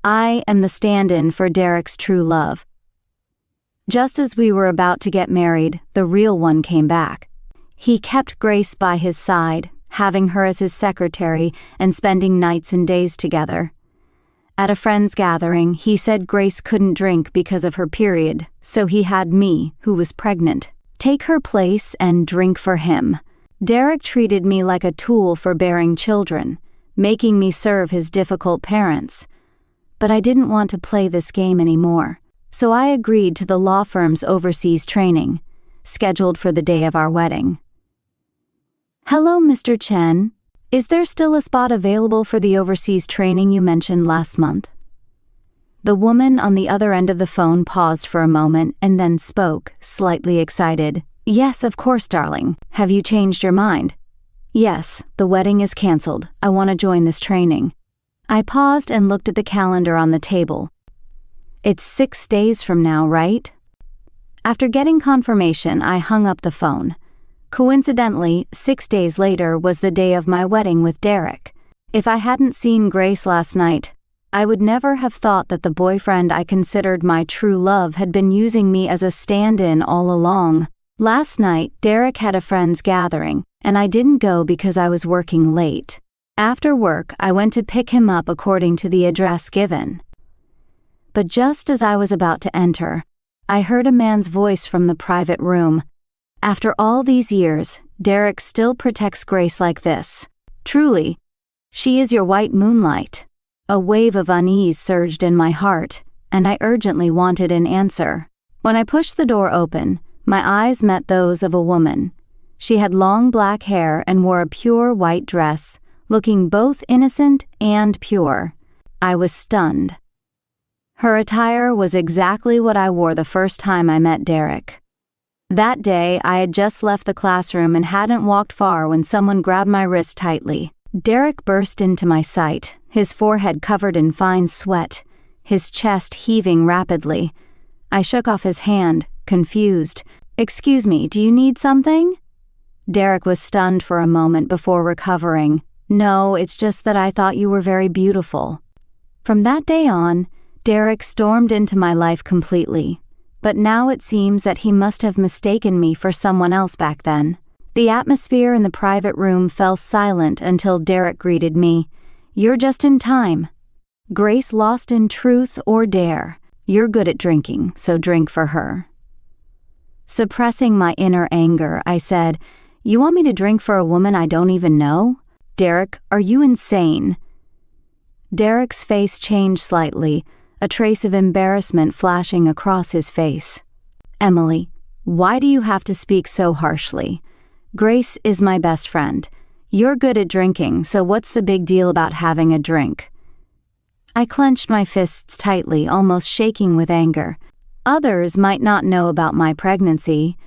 I am the stand-in for Derek's true love. Just as we were about to get married, the real one came back. He kept Grace by his side, having her as his secretary and spending nights and days together. At a friend's gathering, he said Grace couldn't drink because of her period, so he had me, who was pregnant, take her place and drink for him. Derek treated me like a tool for bearing children, making me serve his difficult parents. But I didn't want to play this game anymore, so I agreed to the law firm's overseas training, scheduled for the day of our wedding. "Hello, Mr. Chen. Is there still a spot available for the overseas training you mentioned last month?" The woman on the other end of the phone paused for a moment and then spoke, slightly excited. "Yes, of course, darling. Have you changed your mind?" "Yes, the wedding is canceled. I want to join this training." I paused and looked at the calendar on the table. "It's 6 days from now, right?" After getting confirmation, I hung up the phone. Coincidentally, 6 days later was the day of my wedding with Derek. If I hadn't seen Grace last night, I would never have thought that the boyfriend I considered my true love had been using me as a stand-in all along. Last night, Derek had a friend's gathering, and I didn't go because I was working late. After work, I went to pick him up according to the address given. But just as I was about to enter, I heard a man's voice from the private room. After all these years, Derek still protects Grace like this. Truly, she is your white moonlight. A wave of unease surged in my heart, and I urgently wanted an answer. When I pushed the door open, my eyes met those of a woman. She had long black hair and wore a pure white dress, looking both innocent and pure. I was stunned. Her attire was exactly what I wore the first time I met Derek. That day, I had just left the classroom and hadn't walked far when someone grabbed my wrist tightly. Derek burst into my sight, his forehead covered in fine sweat, his chest heaving rapidly. I shook off his hand, confused. "Excuse me, do you need something?" Derek was stunned for a moment before recovering. "No, it's just that I thought you were very beautiful." From that day on, Derek stormed into my life completely. But now it seems that he must have mistaken me for someone else back then. The atmosphere in the private room fell silent until Derek greeted me. "You're just in time. Grace lost in truth or dare. You're good at drinking, so drink for her." Suppressing my inner anger, I said, "You want me to drink for a woman I don't even know? Derek, are you insane?" Derek's face changed slightly, a trace of embarrassment flashing across his face. "Emily, why do you have to speak so harshly? Grace is my best friend. You're good at drinking, so what's the big deal about having a drink?" I clenched my fists tightly, almost shaking with anger. Others might not know about my pregnancy,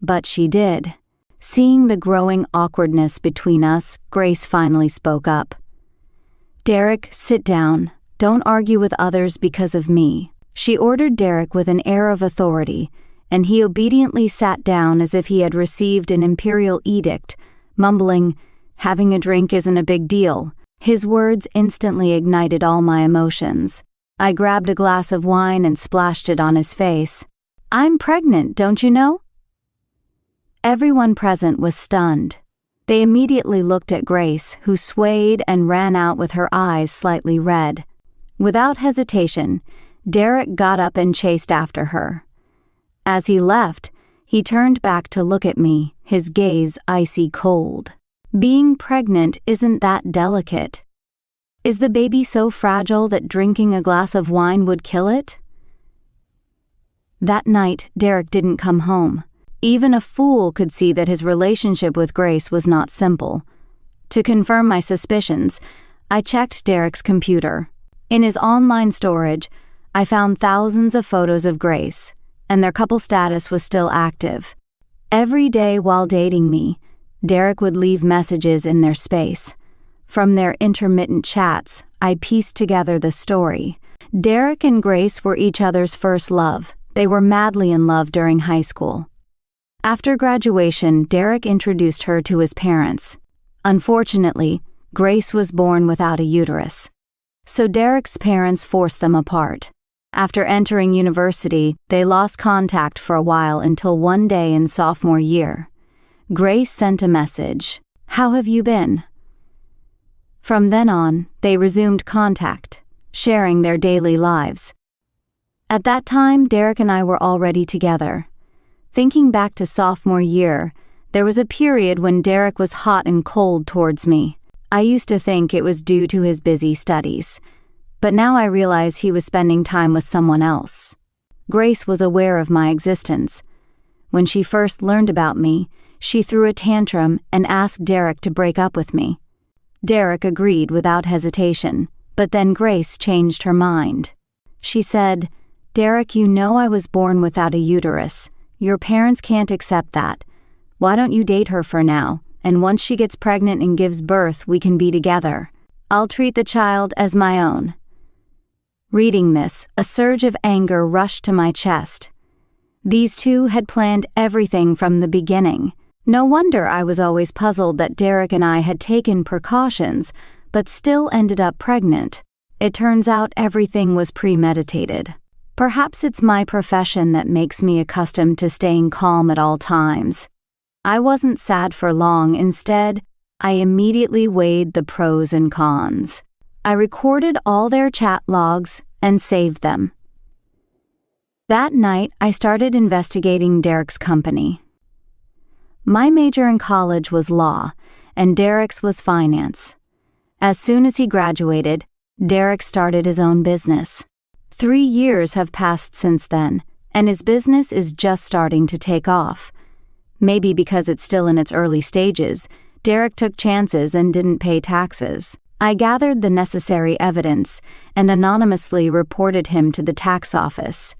but she did. Seeing the growing awkwardness between us, Grace finally spoke up. "Derek, sit down. Don't argue with others because of me." She ordered Derek with an air of authority, and he obediently sat down as if he had received an imperial edict, mumbling, "Having a drink isn't a big deal." His words instantly ignited all my emotions. I grabbed a glass of wine and splashed it on his face. "I'm pregnant, don't you know?" Everyone present was stunned. They immediately looked at Grace, who swayed and ran out with her eyes slightly red. Without hesitation, Derek got up and chased after her. As he left, he turned back to look at me, his gaze icy cold. Being pregnant isn't that delicate. Is the baby so fragile that drinking a glass of wine would kill it? That night, Derek didn't come home. Even a fool could see that his relationship with Grace was not simple. To confirm my suspicions, I checked Derek's computer. In his online storage, I found thousands of photos of Grace, and their couple status was still active. Every day while dating me, Derek would leave messages in their space. From their intermittent chats, I pieced together the story. Derek and Grace were each other's first love. They were madly in love during high school. After graduation, Derek introduced her to his parents. Unfortunately, Grace was born without a uterus. So Derek's parents forced them apart. After entering university, they lost contact for a while until one day in sophomore year. Grace sent a message, "How have you been?" From then on, they resumed contact, sharing their daily lives. At that time, Derek and I were already together. Thinking back to sophomore year, there was a period when Derek was hot and cold towards me. I used to think it was due to his busy studies, but now I realize he was spending time with someone else. Grace was aware of my existence. When she first learned about me, she threw a tantrum and asked Derek to break up with me. Derek agreed without hesitation, but then Grace changed her mind. She said, "Derek, you know I was born without a uterus. Your parents can't accept that. Why don't you date her for now, and once she gets pregnant and gives birth, we can be together. I'll treat the child as my own." Reading this, a surge of anger rushed to my chest. These two had planned everything from the beginning. No wonder I was always puzzled that Derek and I had taken precautions, but still ended up pregnant. It turns out everything was premeditated. Perhaps it's my profession that makes me accustomed to staying calm at all times. I wasn't sad for long. Instead, I immediately weighed the pros and cons. I recorded all their chat logs and saved them. That night, I started investigating Derek's company. My major in college was law, and Derek's was finance. As soon as he graduated, Derek started his own business. 3 years have passed since then, and his business is just starting to take off. Maybe because it's still in its early stages, Derek took chances and didn't pay taxes. I gathered the necessary evidence and anonymously reported him to the tax office.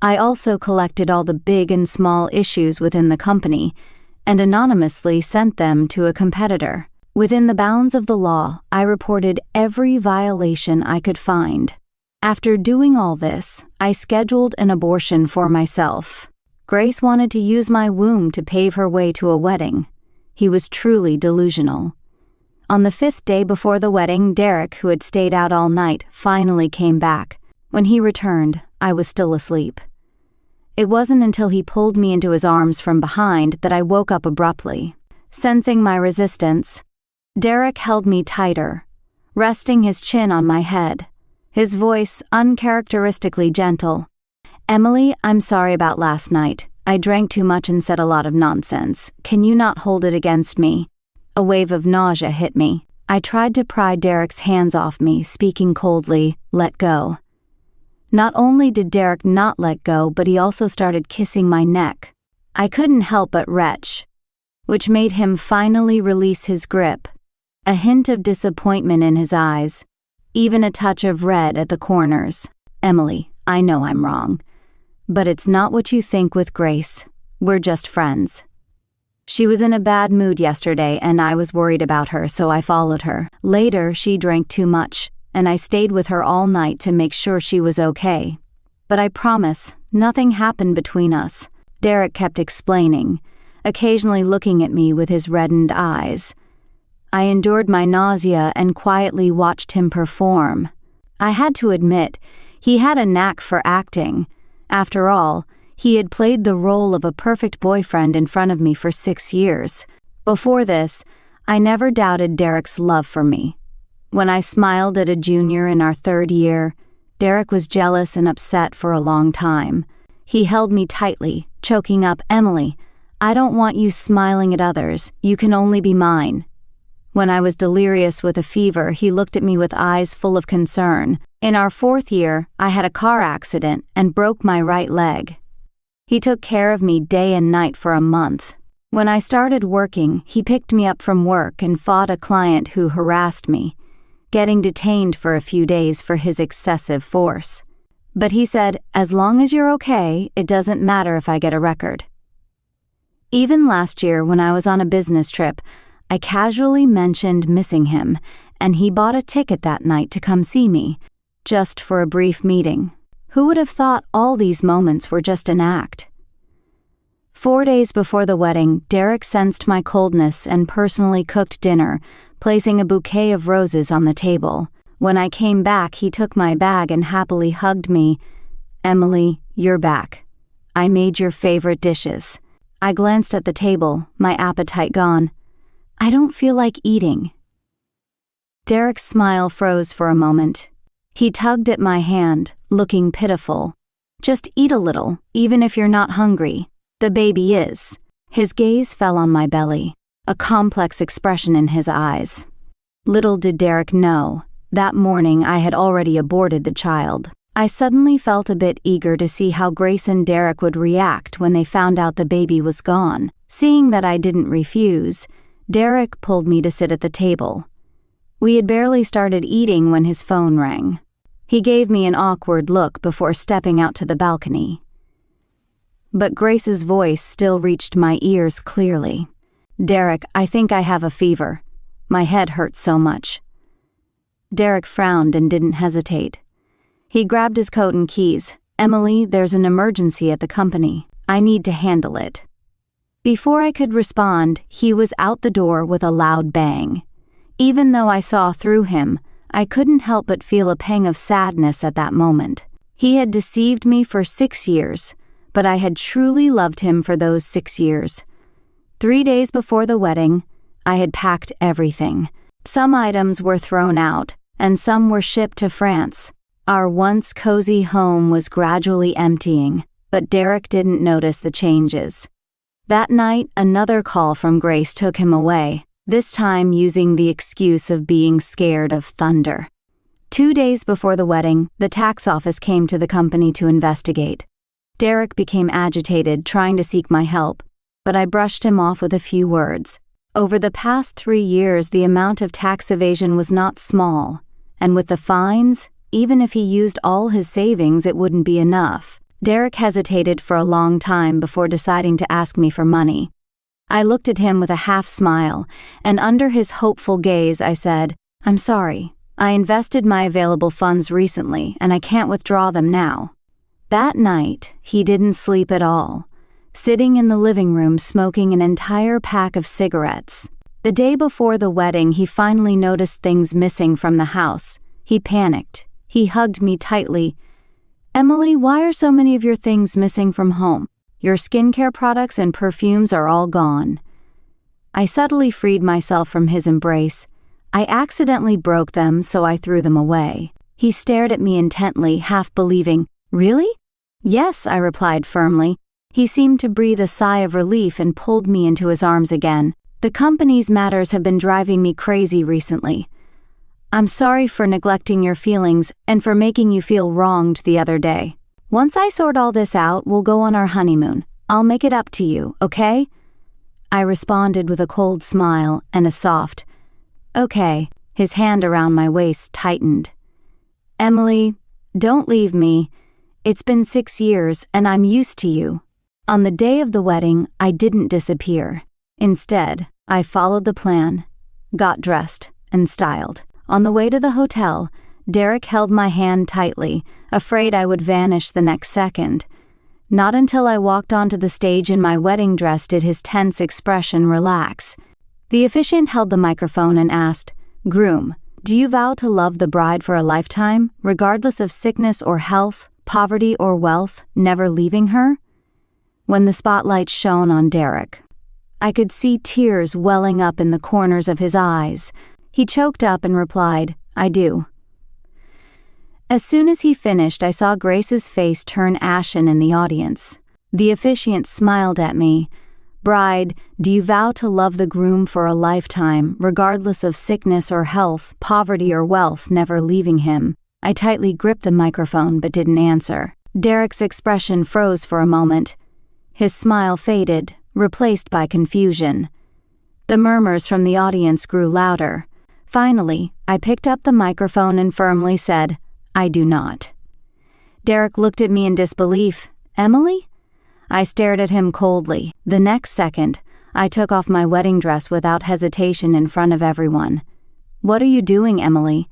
I also collected all the big and small issues within the company and anonymously sent them to a competitor. Within the bounds of the law, I reported every violation I could find. After doing all this, I scheduled an abortion for myself. Grace wanted to use my womb to pave her way to a wedding. He was truly delusional. On the 5th day before the wedding, Derek, who had stayed out all night, finally came back. When he returned, I was still asleep. It wasn't until he pulled me into his arms from behind that I woke up abruptly. Sensing my resistance, Derek held me tighter, resting his chin on my head. His voice uncharacteristically gentle. "Emily, I'm sorry about last night. I drank too much and said a lot of nonsense. Can you not hold it against me?" A wave of nausea hit me. I tried to pry Derek's hands off me, speaking coldly, "Let go." Not only did Derek not let go, but he also started kissing my neck. I couldn't help but retch, which made him finally release his grip. A hint of disappointment in his eyes, even a touch of red at the corners. "Emily, I know I'm wrong, but it's not what you think with Grace. We're just friends. She was in a bad mood yesterday and I was worried about her, so I followed her. Later, she drank too much, and I stayed with her all night to make sure she was okay. But I promise, nothing happened between us." Derek kept explaining, occasionally looking at me with his reddened eyes. I endured my nausea and quietly watched him perform. I had to admit, he had a knack for acting. After all, he had played the role of a perfect boyfriend in front of me for 6 years. Before this, I never doubted Derek's love for me. When I smiled at a junior in our 3rd year, Derek was jealous and upset for a long time. He held me tightly, choking up, "Emily, I don't want you smiling at others. You can only be mine." When I was delirious with a fever, he looked at me with eyes full of concern. In our 4th year, I had a car accident and broke my right leg. He took care of me day and night for a month. When I started working, he picked me up from work and fought a client who harassed me, getting detained for a few days for his excessive force. But he said, "As long as you're okay, it doesn't matter if I get a record." Even last year, when I was on a business trip, I casually mentioned missing him, and he bought a ticket that night to come see me, just for a brief meeting. Who would have thought all these moments were just an act? 4 days before the wedding, Derek sensed my coldness and personally cooked dinner, placing a bouquet of roses on the table. When I came back, he took my bag and happily hugged me. "Emily, you're back. I made your favorite dishes." I glanced at the table, my appetite gone. "I don't feel like eating." Derek's smile froze for a moment. He tugged at my hand, looking pitiful. "Just eat a little, even if you're not hungry. The baby is." His gaze fell on my belly, a complex expression in his eyes. Little did Derek know, that morning I had already aborted the child. I suddenly felt a bit eager to see how Grace and Derek would react when they found out the baby was gone. Seeing that I didn't refuse, Derek pulled me to sit at the table. We had barely started eating when his phone rang. He gave me an awkward look before stepping out to the balcony. But Grace's voice still reached my ears clearly. "Derek, I think I have a fever. My head hurts so much." Derek frowned and didn't hesitate. He grabbed his coat and keys. "Emily, there's an emergency at the company. I need to handle it." Before I could respond, he was out the door with a loud bang. Even though I saw through him, I couldn't help but feel a pang of sadness at that moment. He had deceived me for 6 years, but I had truly loved him for those 6 years. 3 days before the wedding, I had packed everything. Some items were thrown out, and some were shipped to France. Our once cozy home was gradually emptying, but Derek didn't notice the changes. That night, another call from Grace took him away, this time using the excuse of being scared of thunder. 2 days before the wedding, the tax office came to the company to investigate. Derek became agitated, trying to seek my help, but I brushed him off with a few words. Over the past 3 years, the amount of tax evasion was not small, and with the fines, even if he used all his savings, it wouldn't be enough. Derek hesitated for a long time before deciding to ask me for money. I looked at him with a half smile, and under his hopeful gaze I said, "I'm sorry. I invested my available funds recently, and I can't withdraw them now." That night, he didn't sleep at all, sitting in the living room smoking an entire pack of cigarettes. The day before the wedding, he finally noticed things missing from the house. He panicked. He hugged me tightly. "Emily, why are so many of your things missing from home? Your skincare products and perfumes are all gone." I subtly freed myself from his embrace. I accidentally broke them, so I threw them away. He stared at me intently, half believing. "Really?" "Yes," I replied firmly. He seemed to breathe a sigh of relief and pulled me into his arms again. "The company's matters have been driving me crazy recently. I'm sorry for neglecting your feelings and for making you feel wronged the other day. Once I sort all this out, we'll go on our honeymoon. I'll make it up to you, okay?" I responded with a cold smile and a soft, "Okay." His hand around my waist tightened. "Emily, don't leave me. It's been 6 years and I'm used to you." On the day of the wedding, I didn't disappear. Instead, I followed the plan, got dressed, and styled. On the way to the hotel, Derek held my hand tightly, afraid I would vanish the next second. Not until I walked onto the stage in my wedding dress did his tense expression relax. The officiant held the microphone and asked, "Groom, do you vow to love the bride for a lifetime, regardless of sickness or health, poverty or wealth, never leaving her?" When the spotlight shone on Derek, I could see tears welling up in the corners of his eyes. He choked up and replied, "I do." As soon as he finished, I saw Grace's face turn ashen in the audience. The officiant smiled at me. "Bride, do you vow to love the groom for a lifetime, regardless of sickness or health, poverty or wealth, never leaving him?" I tightly gripped the microphone but didn't answer. Derek's expression froze for a moment. His smile faded, replaced by confusion. The murmurs from the audience grew louder. Finally, I picked up the microphone and firmly said, "I do not." Derek looked at me in disbelief. "Emily?" I stared at him coldly. The next second, I took off my wedding dress without hesitation in front of everyone. "What are you doing, Emily?"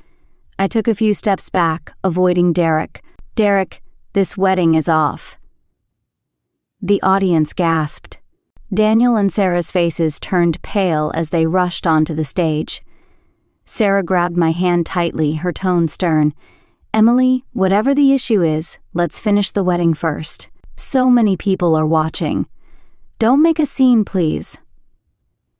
I took a few steps back, avoiding Derek. "Derek, this wedding is off." The audience gasped. Daniel and Sarah's faces turned pale as they rushed onto the stage. Sarah grabbed my hand tightly, her tone stern. "Emily, whatever the issue is, let's finish the wedding first. So many people are watching. Don't make a scene, please."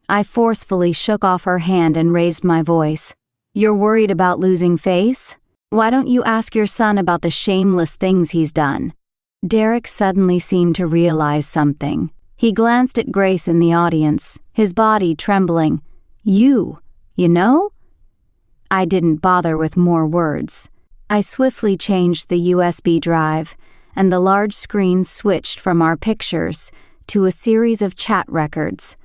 I forcefully shook off her hand and raised my voice. "You're worried about losing face? Why don't you ask your son about the shameless things he's done?" Derek suddenly seemed to realize something. He glanced at Grace in the audience, his body trembling. You know? I didn't bother with more words. I swiftly changed the USB drive, and the large screen switched from our pictures to a series of chat records.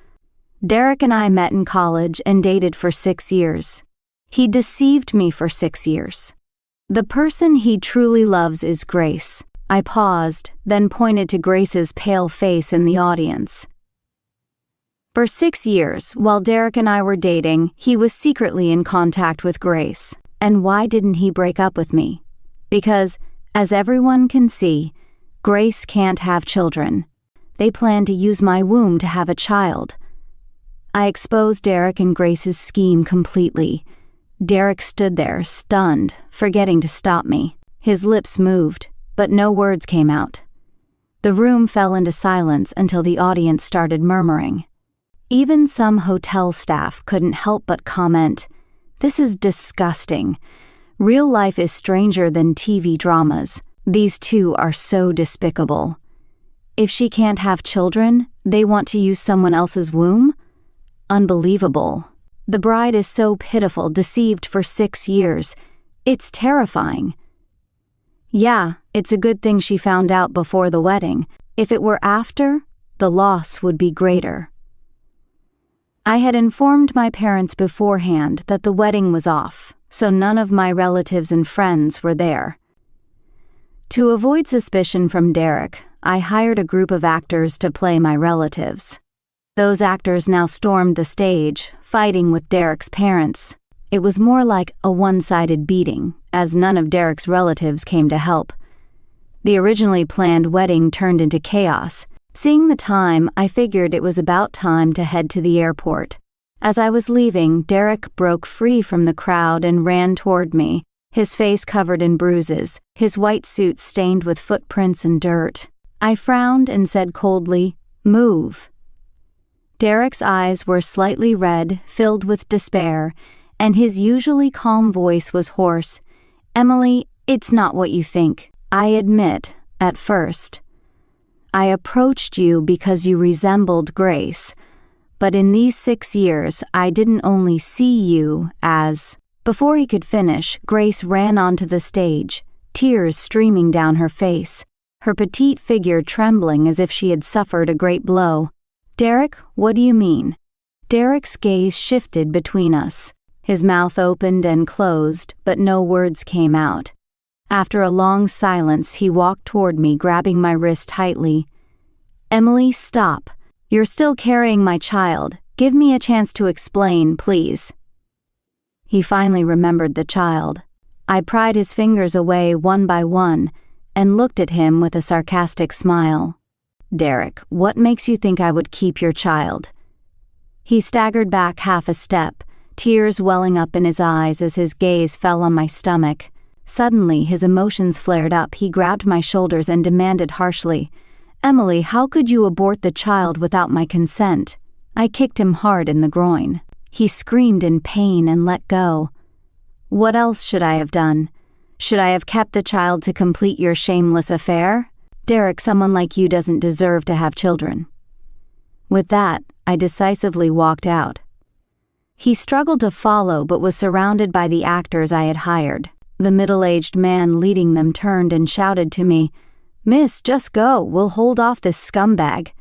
Derek and I met in college and dated for 6 years. He deceived me for 6 years. The person he truly loves is Grace. I paused, then pointed to Grace's pale face in the audience. For 6 years, while Derek and I were dating, he was secretly in contact with Grace. And why didn't he break up with me? Because, as everyone can see, Grace can't have children. They plan to use my womb to have a child. I exposed Derek and Grace's scheme completely. Derek stood there, stunned, forgetting to stop me. His lips moved, but no words came out. The room fell into silence until the audience started murmuring. Even some hotel staff couldn't help but comment, "This is disgusting. Real life is stranger than TV dramas. These two are so despicable. If she can't have children, they want to use someone else's womb? Unbelievable. The bride is so pitiful, deceived for 6 years. It's terrifying." Yeah, it's a good thing she found out before the wedding. If it were after, the loss would be greater. I had informed my parents beforehand that the wedding was off, so none of my relatives and friends were there. To avoid suspicion from Derek, I hired a group of actors to play my relatives. Those actors now stormed the stage, fighting with Derek's parents. It was more like a one-sided beating, as none of Derek's relatives came to help. The originally planned wedding turned into chaos. Seeing the time, I figured it was about time to head to the airport. As I was leaving, Derek broke free from the crowd and ran toward me, his face covered in bruises, his white suit stained with footprints and dirt. I frowned and said coldly, "Move." Derek's eyes were slightly red, filled with despair, and his usually calm voice was hoarse. "Emily, it's not what you think. I admit, at first. I approached you because you resembled Grace, but in these 6 years I didn't only see you as—" Before he could finish, Grace ran onto the stage, tears streaming down her face, her petite figure trembling as if she had suffered a great blow. "Derek, what do you mean?" Derek's gaze shifted between us. His mouth opened and closed, but no words came out. After a long silence, he walked toward me, grabbing my wrist tightly. "Emily, stop. You're still carrying my child. Give me a chance to explain, please." He finally remembered the child. I pried his fingers away one by one and looked at him with a sarcastic smile. "Derek, what makes you think I would keep your child?" He staggered back half a step, tears welling up in his eyes as his gaze fell on my stomach. Suddenly, his emotions flared up. He grabbed my shoulders and demanded harshly, "Emily, how could you abort the child without my consent?" I kicked him hard in the groin. He screamed in pain and let go. "What else should I have done? Should I have kept the child to complete your shameless affair? Derek, someone like you doesn't deserve to have children." With that, I decisively walked out. He struggled to follow but was surrounded by the actors I had hired. The middle-aged man leading them turned and shouted to me, "Miss, just go. We'll hold off this scumbag."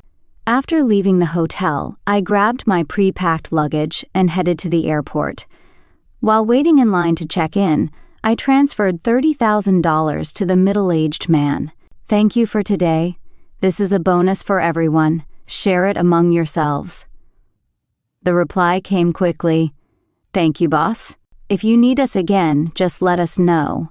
After leaving the hotel, I grabbed my pre-packed luggage and headed to the airport. While waiting in line to check in, I transferred $30,000 to the middle-aged man. "Thank you for today. This is a bonus for everyone. Share it among yourselves." The reply came quickly, "Thank you, boss. If you need us again, just let us know."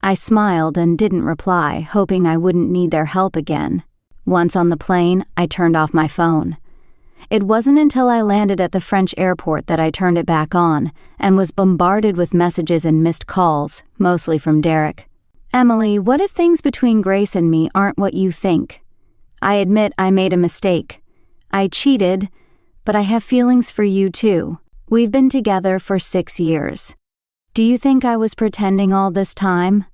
I smiled and didn't reply, hoping I wouldn't need their help again. Once on the plane, I turned off my phone. It wasn't until I landed at the French airport that I turned it back on and was bombarded with messages and missed calls, mostly from Derek. Emily, what if things between Grace and me aren't what you think? I admit I made a mistake. I cheated, but I have feelings for you too. We've been together for 6 years. Do you think I was pretending all this time?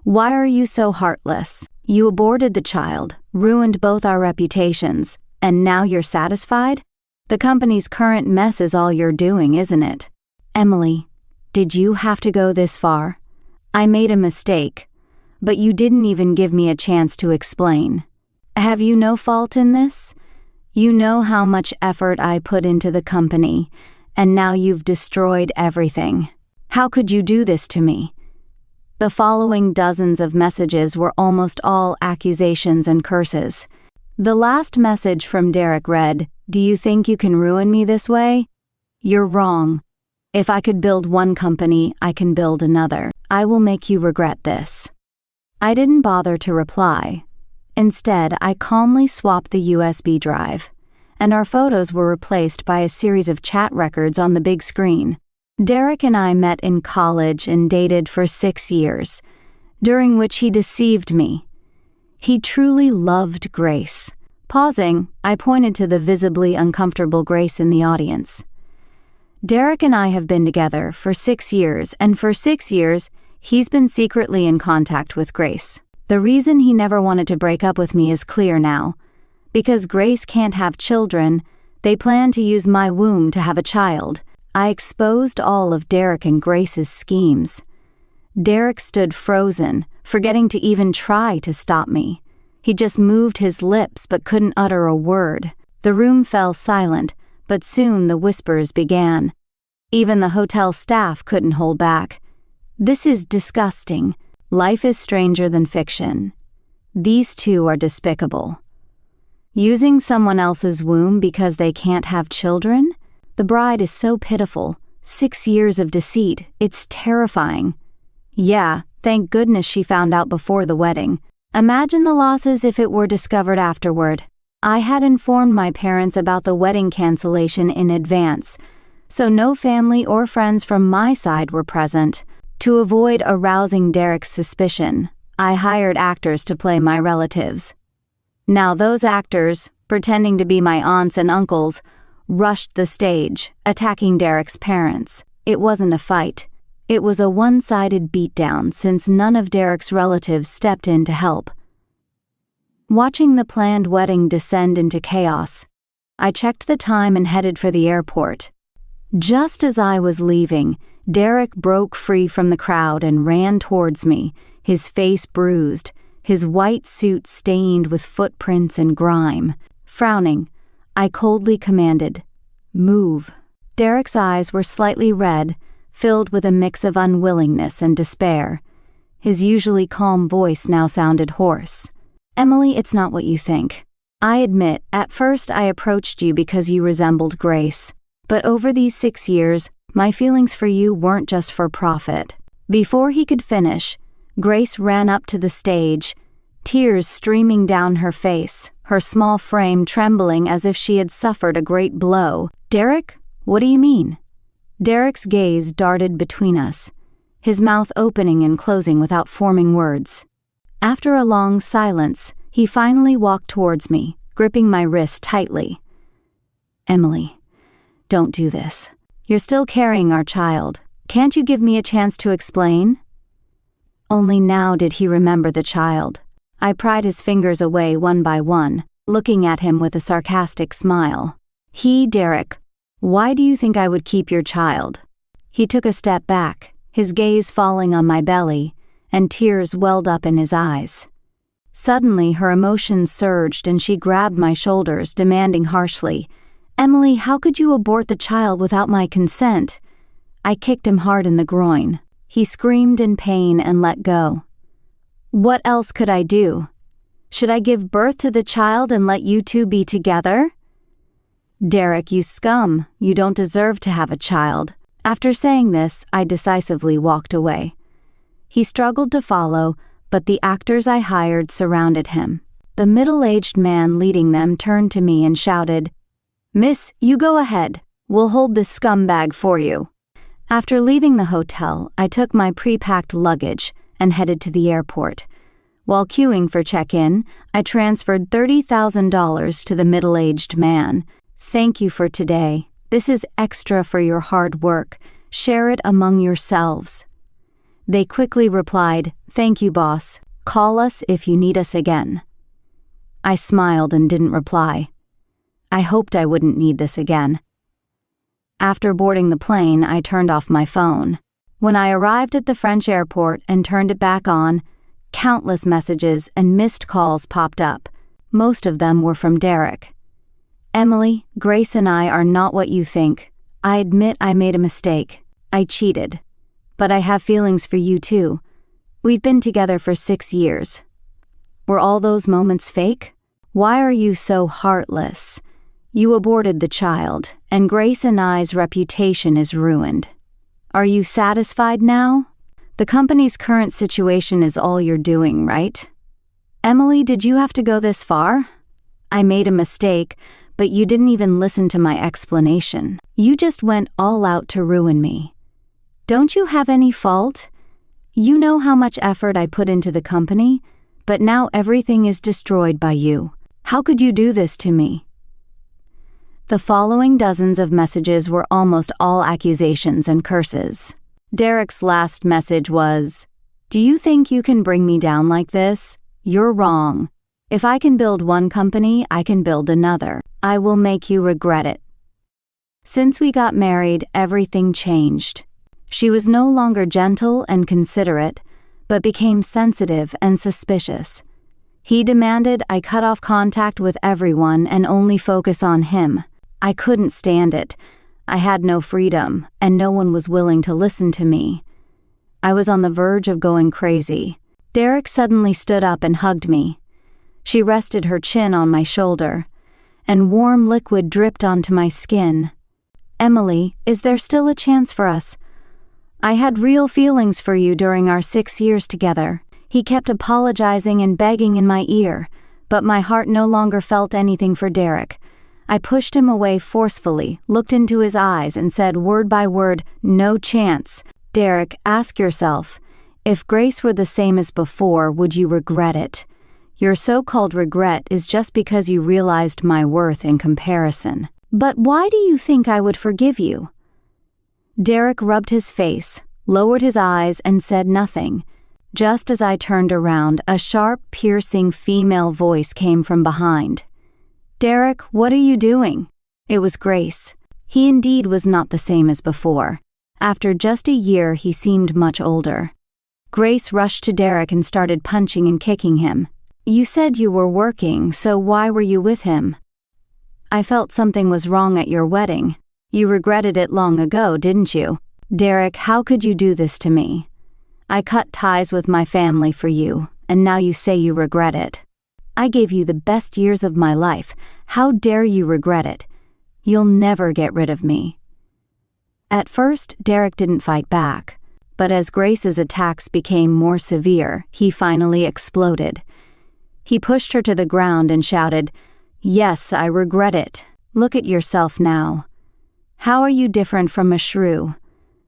Why are you so heartless? You aborted the child, ruined both our reputations, and now you're satisfied? The company's current mess is all you're doing, isn't it? Emily, did you have to go this far? I made a mistake, but you didn't even give me a chance to explain. Have you no fault in this? You know how much effort I put into the company, and now you've destroyed everything. How could you do this to me? The following dozens of messages were almost all accusations and curses. The last message from Derek read, "Do you think you can ruin me this way? You're wrong. If I could build one company, I can build another. I will make you regret this." I didn't bother to reply. Instead, I calmly swapped the USB drive, and our photos were replaced by a series of chat records on the big screen. Derek and I met in college and dated for 6 years, during which he deceived me. He truly loved Grace. Pausing, I pointed to the visibly uncomfortable Grace in the audience. Derek and I have been together for 6 years, and for 6 years, he's been secretly in contact with Grace. The reason he never wanted to break up with me is clear now. Because Grace can't have children, they plan to use my womb to have a child. I exposed all of Derek and Grace's schemes. Derek stood frozen, forgetting to even try to stop me. He just moved his lips but couldn't utter a word. The room fell silent, but soon the whispers began. Even the hotel staff couldn't hold back. This is disgusting. Life is stranger than fiction. These two are despicable. Using someone else's womb because they can't have children? The bride is so pitiful. 6 years of deceit. It's terrifying. Yeah, thank goodness she found out before the wedding. Imagine the losses if it were discovered afterward. I had informed my parents about the wedding cancellation in advance, so no family or friends from my side were present. To avoid arousing Derek's suspicion, I hired actors to play my relatives. Now those actors, pretending to be my aunts and uncles, rushed the stage, attacking Derek's parents. It wasn't a fight. It was a one-sided beatdown since none of Derek's relatives stepped in to help. Watching the planned wedding descend into chaos, I checked the time and headed for the airport. Just as I was leaving, Derek broke free from the crowd and ran towards me, his face bruised, his white suit stained with footprints and grime. Frowning, I coldly commanded, "Move." Derek's eyes were slightly red, filled with a mix of unwillingness and despair. His usually calm voice now sounded hoarse. "Emily, it's not what you think. I admit, at first I approached you because you resembled Grace. But over these 6 years, my feelings for you weren't just for profit." Before he could finish, Grace ran up to the stage, tears streaming down her face, her small frame trembling as if she had suffered a great blow. "Derek, what do you mean?" Derek's gaze darted between us, his mouth opening and closing without forming words. After a long silence, he finally walked towards me, gripping my wrist tightly. "Emily, don't do this. You're still carrying our child. Can't you give me a chance to explain?" Only now did he remember the child. I pried his fingers away one by one, looking at him with a sarcastic smile. Derek, why do you think I would keep your child?" He took a step back, his gaze falling on my belly, and tears welled up in his eyes. Suddenly, her emotions surged and she grabbed my shoulders, demanding harshly, "Emily, how could you abort the child without my consent?" I kicked him hard in the groin. He screamed in pain and let go. What else could I do? Should I give birth to the child and let you two be together? "Derek, you scum. You don't deserve to have a child." After saying this, I decisively walked away. He struggled to follow, but the actors I hired surrounded him. The middle-aged man leading them turned to me and shouted, "Miss, you go ahead. We'll hold this scumbag for you." After leaving the hotel, I took my pre-packed luggage and headed to the airport. While queuing for check-in, I transferred $30,000 to the middle-aged man. "Thank you for today. This is extra for your hard work. Share it among yourselves." They quickly replied, "Thank you, boss. Call us if you need us again." I smiled and didn't reply. I hoped I wouldn't need this again. After boarding the plane, I turned off my phone. When I arrived at the French airport and turned it back on, countless messages and missed calls popped up. Most of them were from Derek. "Emily, Grace and I are not what you think. I admit I made a mistake. I cheated. But I have feelings for you too. We've been together for 6 years. Were all those moments fake? Why are you so heartless? You aborted the child, and Grace and I's reputation is ruined. Are you satisfied now? The company's current situation is all you're doing, right? Emily, did you have to go this far? I made a mistake, but you didn't even listen to my explanation. You just went all out to ruin me. Don't you have any fault? You know how much effort I put into the company, but now everything is destroyed by you. How could you do this to me?" The following dozens of messages were almost all accusations and curses. Derek's last message was, "Do you think you can bring me down like this? You're wrong. If I can build one company, I can build another. I will make you regret it." Since we got married, everything changed. She was no longer gentle and considerate, but became sensitive and suspicious. He demanded I cut off contact with everyone and only focus on him. I couldn't stand it. I had no freedom, and no one was willing to listen to me. I was on the verge of going crazy. Derek suddenly stood up and hugged me. She rested her chin on my shoulder, and warm liquid dripped onto my skin. "Emily, is there still a chance for us? I had real feelings for you during our 6 years together." He kept apologizing and begging in my ear, but my heart no longer felt anything for Derek. I pushed him away forcefully, looked into his eyes, and said word by word, "No chance. Derek, ask yourself, if Grace were the same as before, would you regret it? Your so-called regret is just because you realized my worth in comparison. But why do you think I would forgive you?" Derek rubbed his face, lowered his eyes, and said nothing. Just as I turned around, a sharp, piercing female voice came from behind. "Derek, what are you doing?" It was Grace. He indeed was not the same as before. After just a year, he seemed much older. Grace rushed to Derek and started punching and kicking him. "You said you were working, so why were you with him?" "I felt something was wrong at your wedding. You regretted it long ago, didn't you?" "Derek, how could you do this to me? I cut ties with my family for you, and now you say you regret it. I gave you the best years of my life. How dare you regret it? You'll never get rid of me." At first, Derek didn't fight back, but as Grace's attacks became more severe, he finally exploded. He pushed her to the ground and shouted, "Yes, I regret it. Look at yourself now. How are you different from a shrew?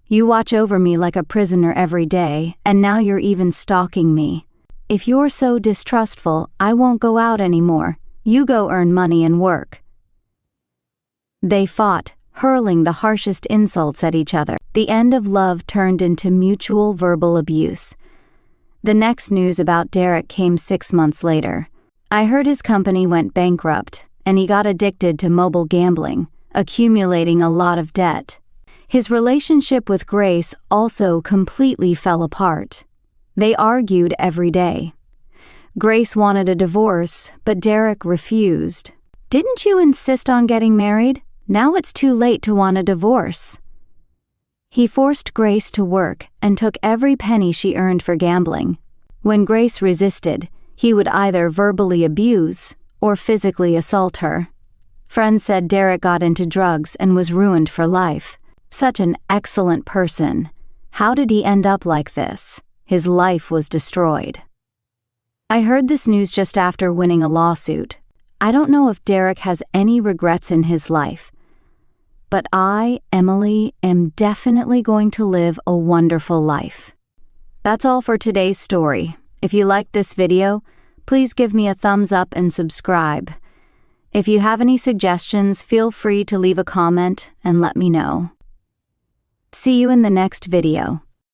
You watch over me like a prisoner every day, and now you're even stalking me. If you're so distrustful, I won't go out anymore. You go earn money and work." They fought, hurling the harshest insults at each other. The end of love turned into mutual verbal abuse. The next news about Derek came 6 months later. I heard his company went bankrupt, and he got addicted to mobile gambling, accumulating a lot of debt. His relationship with Grace also completely fell apart. They argued every day. Grace wanted a divorce, but Derek refused. "Didn't you insist on getting married? Now it's too late to want a divorce." He forced Grace to work and took every penny she earned for gambling. When Grace resisted, he would either verbally abuse or physically assault her. Friends said Derek got into drugs and was ruined for life. Such an excellent person. How did he end up like this? His life was destroyed. I heard this news just after winning a lawsuit. I don't know if Derek has any regrets in his life, but I, Emily, am definitely going to live a wonderful life. That's all for today's story. If you liked this video, please give me a thumbs up and subscribe. If you have any suggestions, feel free to leave a comment and let me know. See you in the next video.